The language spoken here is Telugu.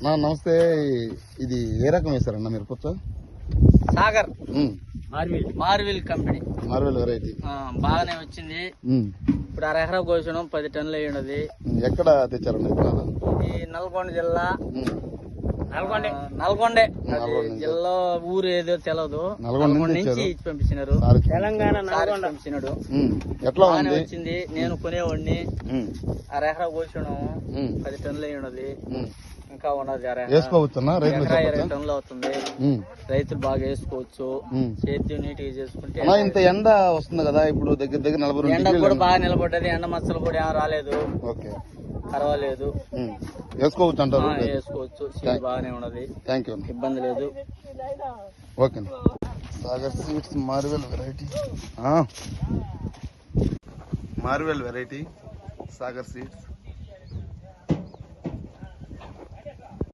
నమస్తే. ఇది ఏ రకం వేస్తారన్న మీరు పుచ్చ? సాగర్ మార్విల్ కంపెనీ మార్వెల్ వెరైటీ బాగానే వచ్చింది. ఇప్పుడు 1/2 ఎకరా కోసడం 10 టన్నులు అయ్యి ఉన్నది. ఎక్కడ తెచ్చారన్న ఇది నల్గొండ జిల్లా నల్గొండే జిల్లా ఊరు ఏదో తెలియదు. నల్గొండ నుంచి ఇచ్చి పంపించినారు. తెలంగాణ పంపించినాడు. ఎట్లా వచ్చింది. నేను కొనేవాడిని. 1/2 ఎకరా కోసడం 10 టన్నులు అయ్యి ఉన్నది. ఇంకా ఉన్నది 20 టన్నులు అవుతుంది. రైతులు బాగా వేసుకోవచ్చు. సేద్యం నీట్ గా చేసుకుంటే. ఇంత ఎండ వస్తుంది కదా ఇప్పుడు, దగ్గర 40 ఎండ కూడా బాగా నిలబడ్డది. ఎండ మచ్చలు కూడా ఏం రాలేదు. పర్వాలేదు, వేసుకోవచ్చు అంటారు. వేసుకోవచ్చు. సీడ్ బాగానే ఉన్నది. ఇబ్బంది లేదు. Okay. Sagar seeds Marvel variety Sagar seeds.